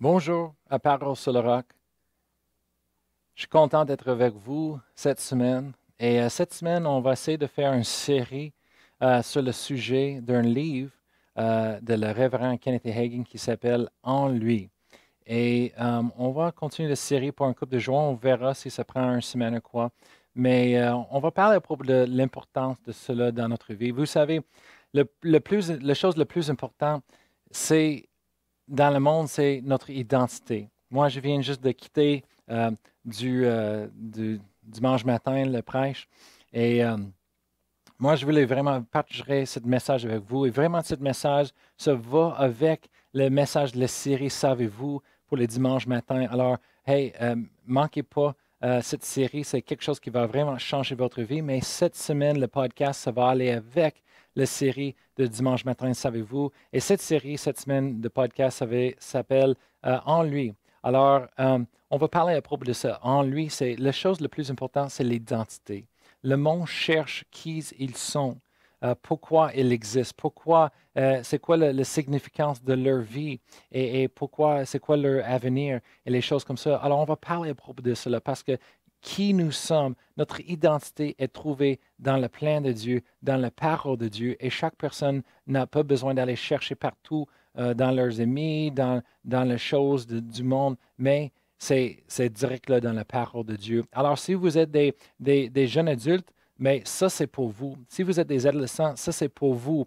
Bonjour, à Parole sur le Roc. Je suis content d'être avec vous cette semaine. Et cette semaine, on va essayer de faire une série sur le sujet d'un livre de le révérend Kenneth Hagin qui s'appelle En lui. Et on va continuer la série pour un couple de jours. On verra si ça prend une semaine ou quoi. Mais on va parler à propos de l'importance de cela dans notre vie. Vous savez, la chose la plus importante, c'est dans le monde, c'est notre identité. Moi, je viens juste de quitter du dimanche matin le prêche et moi, je voulais vraiment partager ce message avec vous. Et vraiment, ce message, ça va avec le message de la série Savez-vous pour les dimanches matins. Alors, hey, manquez pas cette série. C'est quelque chose qui va vraiment changer votre vie. Mais cette semaine, le podcast, ça va aller avec la série de dimanche matin, Savez-vous. Et cette série, cette semaine de podcast, s'appelle En lui. Alors, on va parler à propos de ça. En lui, c'est la chose la plus importante, c'est l'identité. Le monde cherche qui ils sont, pourquoi ils existent, pourquoi, c'est quoi la significance de leur vie et pourquoi, c'est quoi leur avenir et les choses comme ça. Alors, on va parler à propos de cela parce que qui nous sommes, notre identité est trouvée dans le plan de Dieu, dans la parole de Dieu, et chaque personne n'a pas besoin d'aller chercher partout dans leurs amis, dans les choses du monde, mais c'est direct là dans la parole de Dieu. Alors, si vous êtes des jeunes adultes, mais ça, c'est pour vous. Si vous êtes des adolescents, ça, c'est pour vous.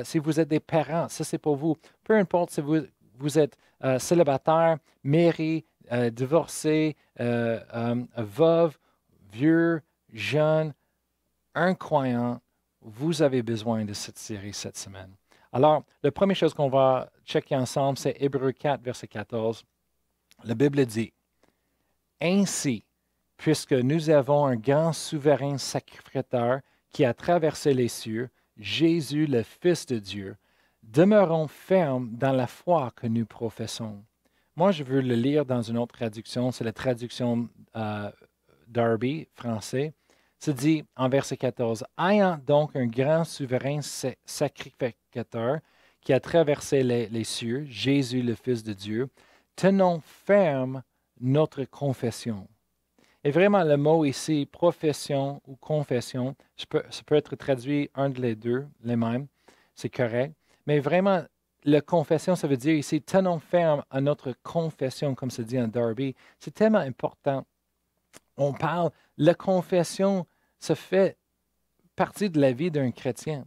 Si vous êtes des parents, ça, c'est pour vous. Peu importe si vous êtes célibataire, marié, divorcé, veuve, vieux, jeune, incroyant, vous avez besoin de cette série cette semaine. Alors, la première chose qu'on va checker ensemble, c'est Hébreux 4, verset 14. La Bible dit, ainsi, puisque nous avons un grand souverain sacrificateur qui a traversé les cieux, Jésus, le Fils de Dieu, demeurons fermes dans la foi que nous professons. Moi, je veux le lire dans une autre traduction, c'est la traduction Darby, français. Se dit en verset 14, ayant donc un grand souverain sacrificateur qui a traversé les cieux, Jésus, le Fils de Dieu, tenons ferme notre confession. Et vraiment, le mot ici, profession ou confession, ça peut être traduit un de les deux, les mêmes, c'est correct. Mais vraiment, la confession, ça veut dire ici, tenons ferme à notre confession, comme se dit en Darby. C'est tellement important. On parle, la confession, ça fait partie de la vie d'un chrétien.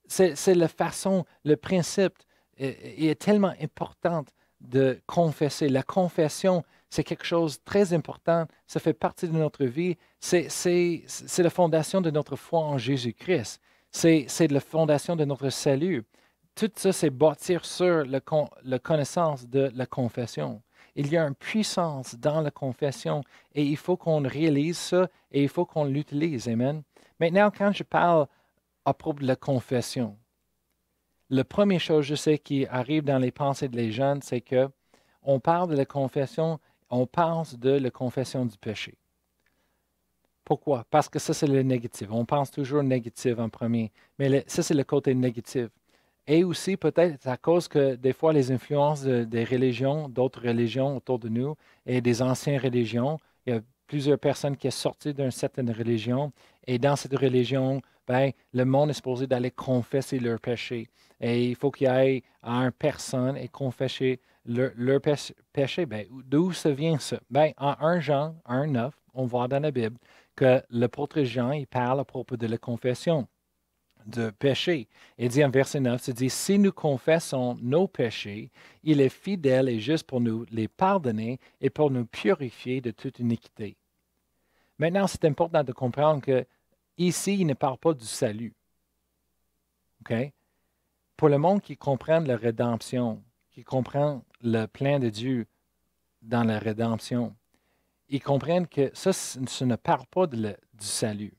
C'est la façon, le principe est tellement important de confesser. La confession, c'est quelque chose de très important. Ça fait partie de notre vie. C'est la fondation de notre foi en Jésus-Christ. C'est la fondation de notre salut. Tout ça, c'est bâtir sur la connaissance de la confession. Il y a une puissance dans la confession et il faut qu'on réalise ça et il faut qu'on l'utilise. Amen. Maintenant, quand je parle à propos de la confession, la première chose, je sais, qui arrive dans les pensées des jeunes, c'est que on parle de la confession, on pense de la confession du péché. Pourquoi? Parce que ça, c'est le négatif. On pense toujours négatif en premier, mais ça, c'est le côté négatif. Et aussi, peut-être à cause que des fois, les influences des religions, d'autres religions autour de nous et des anciennes religions, il y a plusieurs personnes qui sont sorties d'une certaine religion. Et dans cette religion, ben, le monde est supposé d'aller confesser leurs péchés. Et il faut qu'il y ait une personne et confesser leur péché. Ben, d'où ça vient ça? Ben, en 1 Jean 1,9, on voit dans la Bible que l'apôtre Jean, il parle à propos de la confession de péché. Il dit en verset 9, il dit, si nous confessons nos péchés, il est fidèle et juste pour nous les pardonner et pour nous purifier de toute iniquité. Maintenant, c'est important de comprendre que ici, il ne parle pas du salut. OK? Pour le monde qui comprend la rédemption, qui comprend le plan de Dieu dans la rédemption, ils comprennent que ça ne parle pas du salut.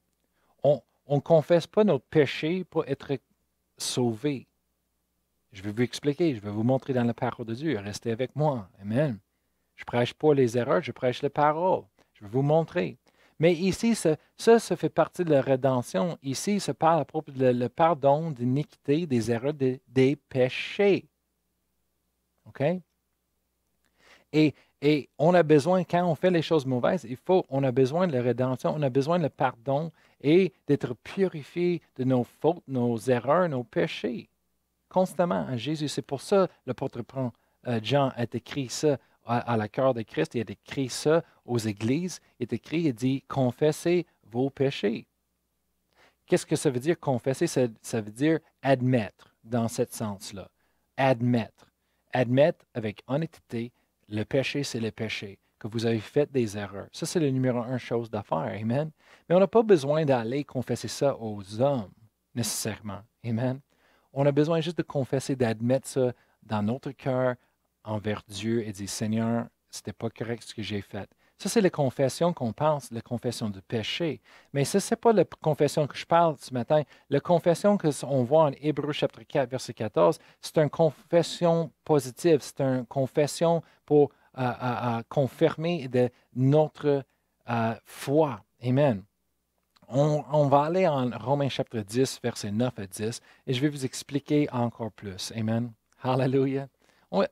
On ne confesse pas notre péché pour être sauvé. Je vais vous expliquer, je vais vous montrer dans la parole de Dieu. Restez avec moi. Amen. Je ne prêche pas les erreurs, je prêche la parole. Je vais vous montrer. Mais ici, ça fait partie de la rédemption. Ici, ça parle à propos de le pardon d'iniquité, des erreurs, des péchés. OK? Et on a besoin, quand on fait les choses mauvaises, on a besoin de la rédemption, on a besoin de pardon et d'être purifié de nos fautes, nos erreurs, nos péchés, constamment à Jésus. C'est pour ça que l'apôtre Jean a écrit ça à la cœur de Christ, il a écrit ça aux églises, il a écrit, il dit, confessez vos péchés. Qu'est-ce que ça veut dire confesser? Ça veut dire admettre dans ce sens-là. Admettre. Admettre avec honnêteté, le péché, c'est le péché, que vous avez fait des erreurs. Ça, c'est le numéro un chose d'affaire. Amen. Mais on n'a pas besoin d'aller confesser ça aux hommes, nécessairement. Amen. On a besoin juste de confesser, d'admettre ça dans notre cœur envers Dieu et dire, Seigneur, ce n'était pas correct ce que j'ai fait. Ça, c'est la confession qu'on pense, la confession du péché. Mais ça, ce n'est pas la confession que je parle ce matin. La confession qu'on voit en Hébreux chapitre 4, verset 14, c'est une confession positive. C'est une confession pour confirmer de notre foi. Amen. On va aller en Romains chapitre 10, verset 9 à 10, et je vais vous expliquer encore plus. Amen. Hallelujah.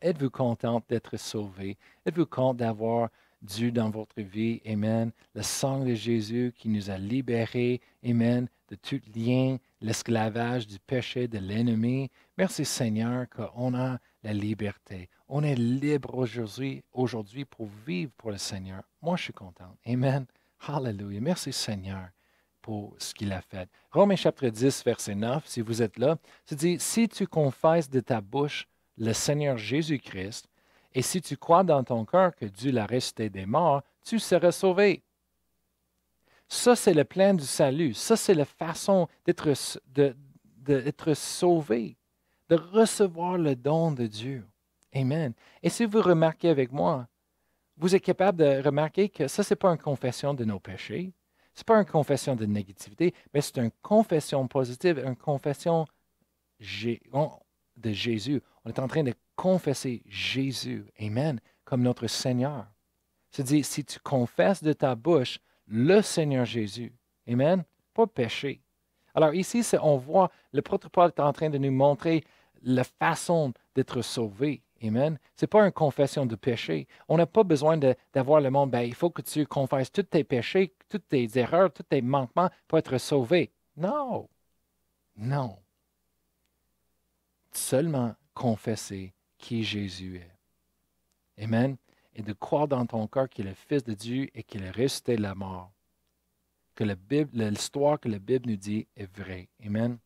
Êtes-vous content d'être sauvé? Êtes-vous content d'avoir Dieu dans votre vie? Amen. Le sang de Jésus qui nous a libérés. Amen. De tout lien, l'esclavage, du péché, de l'ennemi. Merci Seigneur qu'on a la liberté. On est libre aujourd'hui pour vivre pour le Seigneur. Moi, je suis content. Amen. Hallelujah. Merci Seigneur pour ce qu'il a fait. Romains chapitre 10, verset 9, si vous êtes là, ça dit, si tu confesses de ta bouche le Seigneur Jésus-Christ, et si tu crois dans ton cœur que Dieu l'a ressuscité des morts, tu seras sauvé. Ça, c'est le plan du salut. Ça, c'est la façon d'être sauvé, de recevoir le don de Dieu. Amen. Et si vous remarquez avec moi, vous êtes capable de remarquer que ça, ce n'est pas une confession de nos péchés. Ce n'est pas une confession de négativité, mais c'est une confession positive, une confession de Jésus. On est en train de confesser Jésus, Amen, comme notre Seigneur. C'est-à-dire, si tu confesses de ta bouche le Seigneur Jésus, Amen, pas péché. Alors ici, on voit, le protocole est en train de nous montrer la façon d'être sauvé. Amen. Ce n'est pas une confession de péché. On n'a pas besoin d'avoir le monde, il faut que tu confesses tous tes péchés, toutes tes erreurs, tous tes manquements pour être sauvé. Non. Non. Seulement confesser qui Jésus est. Amen. Et de croire dans ton cœur qu'il est le Fils de Dieu et qu'il est ressuscité de la mort. Que l'histoire que la Bible nous dit est vraie. Amen.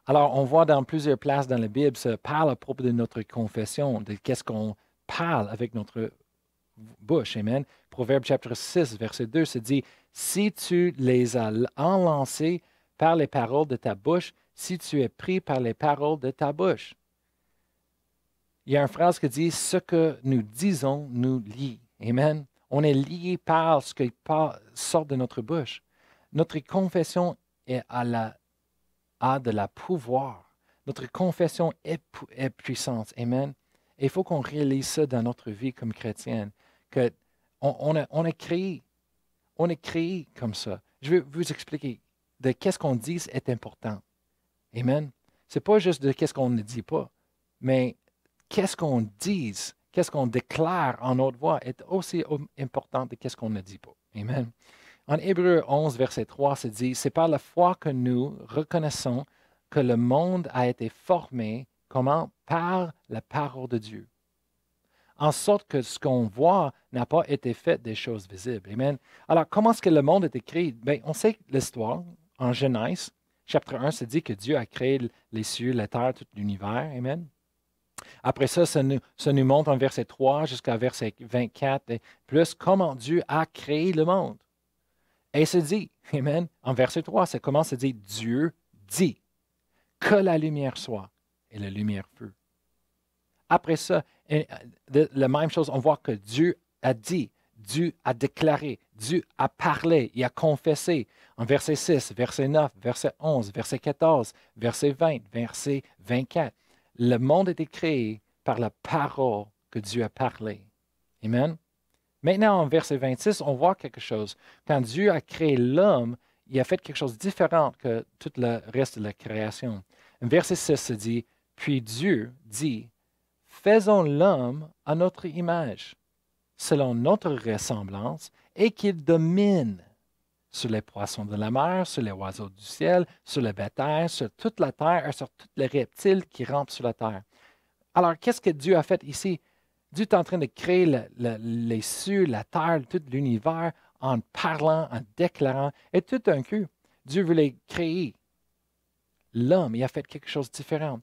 Alors, on voit dans plusieurs places dans la Bible, ça parle à propos de notre confession, de qu'est-ce qu'on parle avec notre bouche. Amen. Proverbe chapitre 6, verset 2, se dit, si tu les as enlancés par les paroles de ta bouche, si tu es pris par les paroles de ta bouche. Il y a une phrase qui dit, ce que nous disons nous lie. Amen. On est lié par ce qui sort de notre bouche. Notre confession a de la pouvoir. Notre confession est puissante. Amen. Et il faut qu'on réalise ça dans notre vie comme chrétienne, que on est créé comme ça. Je vais vous expliquer de qu'est-ce qu'on dit est important. Amen. Ce n'est pas juste de qu'est-ce qu'on ne dit pas, mais qu'est-ce qu'on dit, qu'est-ce qu'on déclare en haute voix est aussi important que qu'est-ce qu'on ne dit pas. Amen. En Hébreux 11, verset 3, se dit, c'est par la foi que nous reconnaissons que le monde a été formé, comment? Par la parole de Dieu. En sorte que ce qu'on voit n'a pas été fait des choses visibles. Amen. Alors, comment est-ce que le monde a été créé? Bien, on sait l'histoire. En Genèse, chapitre 1, se dit que Dieu a créé les cieux, la terre, tout l'univers. Amen. Après ça, ça nous montre en verset 3 jusqu'à verset 24 et plus comment Dieu a créé le monde. Et il se dit, Amen, en verset 3, ça commence à dire, Dieu dit que la lumière soit, et la lumière fut. Après ça, la même chose, on voit que Dieu a dit, Dieu a déclaré, Dieu a parlé, il a confessé. En verset 6, verset 9, verset 11, verset 14, verset 20, verset 24. Le monde a été créé par la parole que Dieu a parlé. Amen. Maintenant, en verset 26, on voit quelque chose. Quand Dieu a créé l'homme, il a fait quelque chose de différent que tout le reste de la création. Verset 6 se dit, puis Dieu dit, faisons l'homme à notre image, selon notre ressemblance, et qu'il domine sur les poissons de la mer, sur les oiseaux du ciel, sur le bétail, sur toute la terre et sur tous les reptiles qui rampent sur la terre. Alors, qu'est-ce que Dieu a fait ici? Dieu est en train de créer les cieux, la terre, tout l'univers en parlant, en déclarant. Et tout d'un coup, Dieu voulait créer l'homme. Il a fait quelque chose de différent.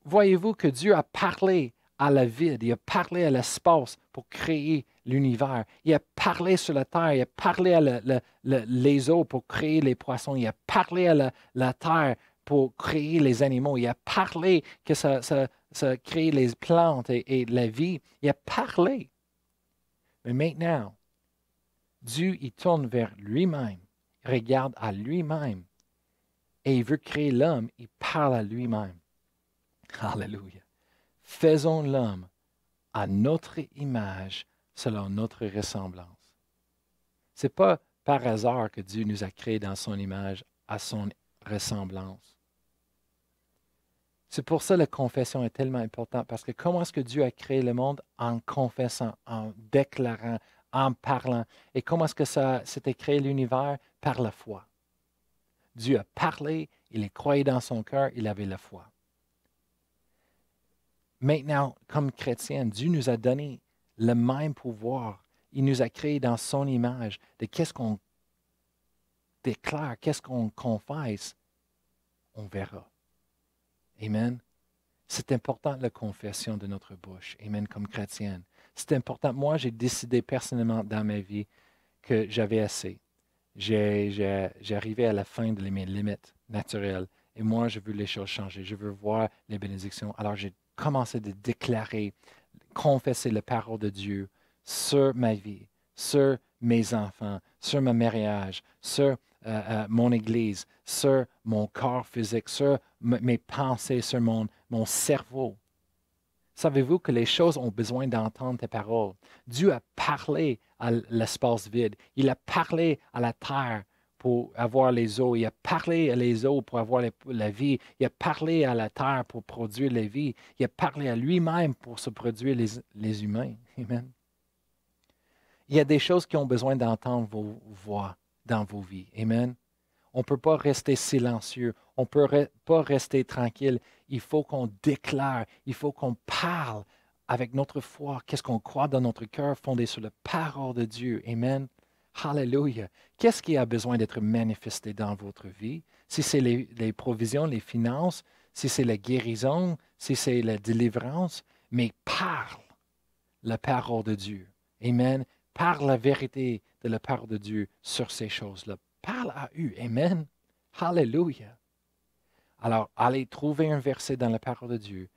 Voyez-vous que Dieu a parlé à la vide, il a parlé à l'espace pour créer l'univers. Il a parlé sur la terre, il a parlé à les eaux pour créer les poissons, il a parlé à la terre pour créer les animaux, il a parlé que ça crée les plantes et la vie. Il a parlé. Mais maintenant, Dieu, il tourne vers lui-même, il regarde à lui-même et il veut créer l'homme, il parle à lui-même. Alléluia. Faisons l'homme à notre image, selon notre ressemblance. Ce n'est pas par hasard que Dieu nous a créés dans son image, à son ressemblance. C'est pour ça que la confession est tellement importante, parce que comment est-ce que Dieu a créé le monde? En confessant, en déclarant, en parlant. Et comment est-ce que ça s'était créé l'univers? Par la foi. Dieu a parlé, il est croyé dans son cœur, il avait la foi. Maintenant, comme chrétiens, Dieu nous a donné le même pouvoir. Il nous a créés dans son image. De qu'est-ce qu'on déclare, qu'est-ce qu'on confesse, on verra. Amen. C'est important la confession de notre bouche. Amen, comme chrétienne. C'est important. Moi, j'ai décidé personnellement dans ma vie que j'avais assez. J'arrivais à la fin de mes limites naturelles. Et moi, je veux les choses changer. Je veux voir les bénédictions. Alors, j'ai commencé de déclarer, confesser la parole de Dieu sur ma vie, sur mes enfants, sur mon mariage, sur mon Église, sur mon corps physique, sur mes pensées, sur mon cerveau. Savez-vous que les choses ont besoin d'entendre tes paroles? Dieu a parlé à l'espace vide. Il a parlé à la terre pour avoir les eaux. Il a parlé à les eaux pour avoir la vie. Il a parlé à la terre pour produire la vie. Il a parlé à lui-même pour se produire les humains. Amen. Il y a des choses qui ont besoin d'entendre vos voix dans vos vies. Amen. On ne peut pas rester silencieux. On ne peut pas rester tranquille. Il faut qu'on déclare. Il faut qu'on parle avec notre foi. Qu'est-ce qu'on croit dans notre cœur fondé sur la parole de Dieu. Amen. Hallelujah. Qu'est-ce qui a besoin d'être manifesté dans votre vie? Si c'est les provisions, les finances, si c'est la guérison, si c'est la délivrance, mais parle la parole de Dieu. Amen. Parle la vérité de la parole de Dieu sur ces choses-là. Parle à eux. Amen. Hallelujah. Alors, allez trouver un verset dans la parole de Dieu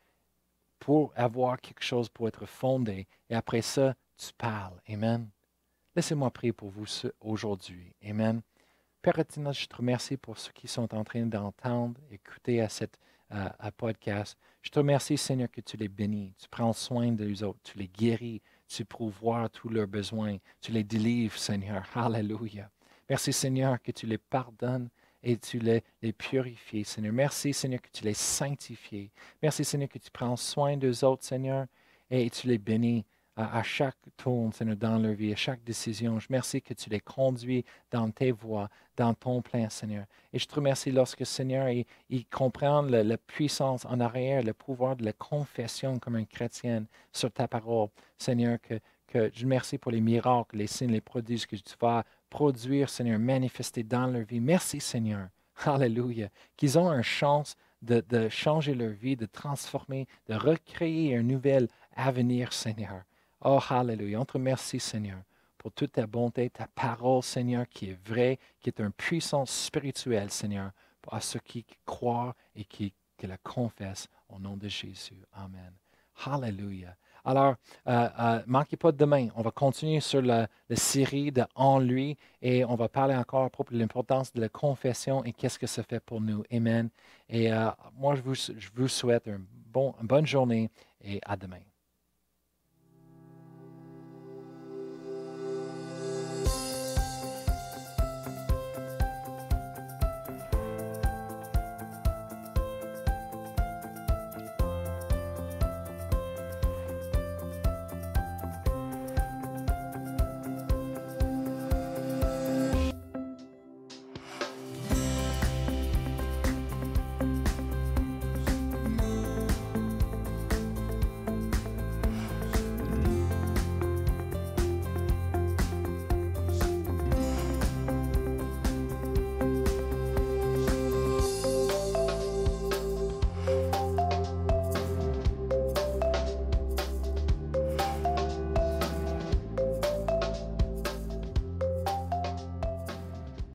pour avoir quelque chose pour être fondé. Et après ça, tu parles. Amen. Laissez-moi prier pour vous aujourd'hui. Amen. Père éternel, je te remercie pour ceux qui sont en train d'entendre, écouter à podcast. Je te remercie, Seigneur, que tu les bénis. Tu prends soin d'eux autres. Tu les guéris. Tu pourvois tous leurs besoins. Tu les délivres, Seigneur. Hallelujah. Merci, Seigneur, que tu les pardonnes et tu les purifies, Seigneur. Merci, Seigneur, que tu les sanctifies. Merci, Seigneur, que tu prends soin d'eux autres, Seigneur, et tu les bénis à chaque tour, Seigneur, dans leur vie, à chaque décision. Je remercie que tu les conduis dans tes voies, dans ton plein, Seigneur. Et je te remercie lorsque, Seigneur, ils comprennent la puissance en arrière, le pouvoir de la confession comme un chrétien sur ta parole, Seigneur, que je remercie pour les miracles, les signes, les prodiges que tu vas produire, Seigneur, manifester dans leur vie. Merci, Seigneur. Alléluia. Qu'ils ont une chance de changer leur vie, de transformer, de recréer un nouvel avenir, Seigneur. Oh, Alléluia. On te remercie, Seigneur, pour toute ta bonté, ta parole, Seigneur, qui est vraie, qui est une puissance spirituelle, Seigneur, à ceux qui croient et qui la confessent au nom de Jésus. Amen. Alléluia. Alors, manquez pas de demain. On va continuer sur la série de En lui et on va parler encore à propos de l'importance de la confession et qu'est-ce que ça fait pour nous. Amen. Et moi, je vous souhaite une bonne journée et à demain.